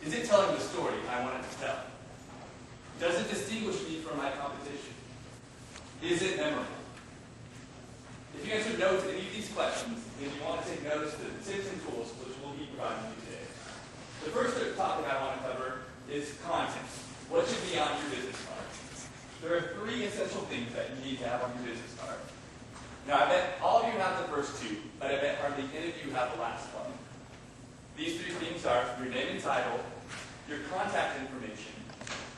Is it telling the story I want it to tell? Does it distinguish me from my competition? Is it memorable? If you answer no to any of these questions, then you want to take notice of the tips and tools which we'll be providing you today. The first topic I want to cover is content. What should be on your business card? There are 3 essential things that you need to have on your business card. Now, I bet all of you have the first 2, but I bet hardly any of you have the last one. These 3 things are your name and title, your contact information,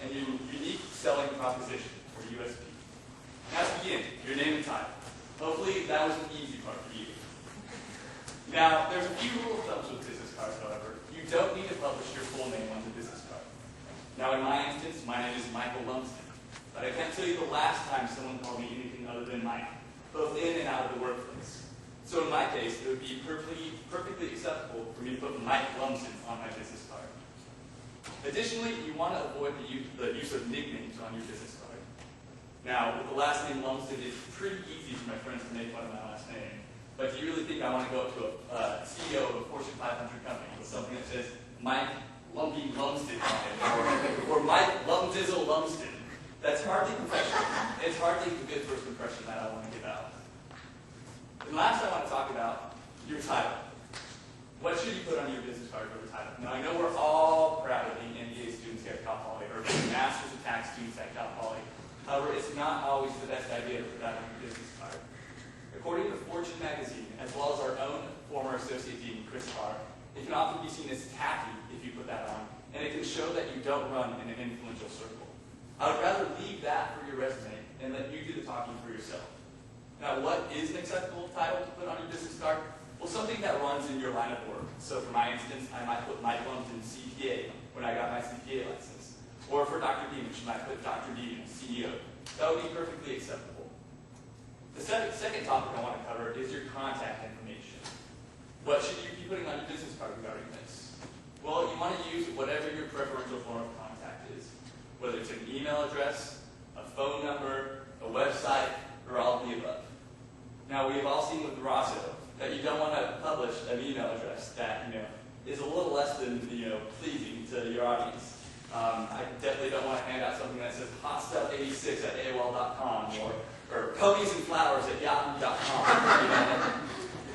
and your unique selling proposition, or USP. Now to begin, your name and title. Hopefully that was an easy part for you. Now, there's a few rule of thumbs with business cards, however. You don't need to publish your full name on the business card. Now, in my instance, my name is Michael Lumsden, but I can't tell you the last time someone called me anything other than Mike, both in and out of the workplace. So in my case, it would be perfectly acceptable for me to put Mike Lumsden on my business card. Additionally, you want to avoid the use of nicknames on your business card. Now, with the last name Lumsden, it's pretty easy for my friends to make fun of my last name. But do you really think I want to go up to a CEO of a Fortune 500 company with something that says Mike Lumpy Lumsden on it, or Mike Lumdizzle Lumsden? That's hardly professional. It's hardly a good first impression that I want to give out. And last, I want to talk about your title. What should you put on your business card for the title? Now, I know we're all proud of being MBA students here at Cal Poly, or being Masters of Tax students at Cal Poly. However, it's not always the best idea to put that on your business card. According to Fortune magazine, as well as our own former associate dean, Chris Carr, it can often be seen as tacky if you put that on, and it can show that you don't run in an influential circle. I would rather leave that for your resume and let you do the talking for yourself. Now, what is an acceptable title to put on your business card? Well, something that runs in your line of work. So for my instance, I might put Mike Lumsden CPA when I got my CPA license. Or for Dr. Demus, I might put Dr. Demus CEO. That would be perfectly acceptable. The second topic I want to cover is your contact information. What should you be putting on your business card regarding this? Well, you want to use whatever your preferential form of contact is, whether it's an email address, a phone number, a website, or all of the above. Now, we have all seen with Rosso that you don't want to publish an email address that is a little less than pleasing to your audience. I definitely don't want to hand out something that says hotstuff86@AOL.com or ponies and flowers at yahoo.com.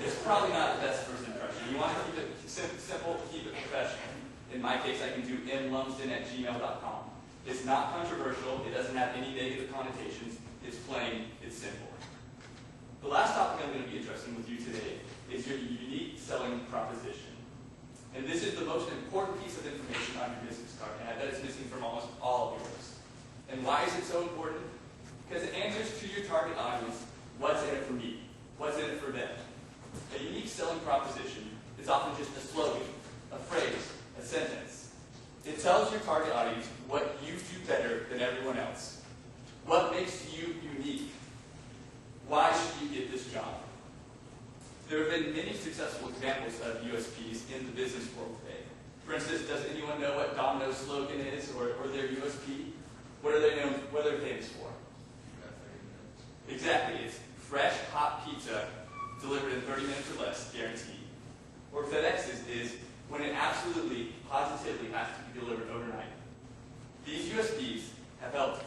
It's probably not the best first impression. You want to keep it simple, keep it professional. In my case, I can do mlumsden@gmail.com. It's not controversial. It doesn't have any negative connotations. It's plain. It's simple. The last topic I'm going to be addressing with you today is your unique selling proposition. And this is the most important piece of information on your business card, and I bet it's missing from almost all of yours. And why is it so important? Because it answers to your target audience, what's in it for me? What's in it for them? A unique selling proposition is often just a slogan, a phrase, a sentence. It tells your target audience what you do better than everyone else. What makes you unique? Why should you get this job? There have been many successful examples of USPs in the business world today. For instance, does anyone know what Domino's slogan is or their USP? What are they known? What are they famous for? Exactly. It's fresh, hot pizza delivered in 30 minutes or less, guaranteed. Or FedEx's is when it absolutely, positively has to be delivered overnight. These USPs have helped,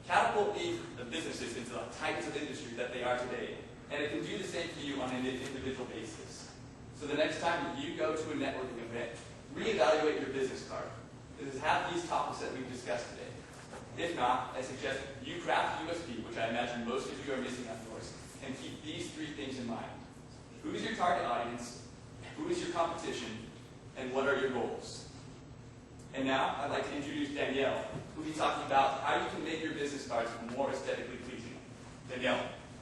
catapult these businesses into the types of industry that they are today. And it can do the same for you on an individual basis. So the next time that you go to a networking event, reevaluate your business card. Does it have these topics that we've discussed today? If not, I suggest you craft a USP, which I imagine most of you are missing out yours, and keep these 3 things in mind. Who is your target audience? Who is your competition? And what are your goals? And now, I'd like to introduce Danielle, who will be talking about how you can make your business cards more aesthetically pleasing. Danielle.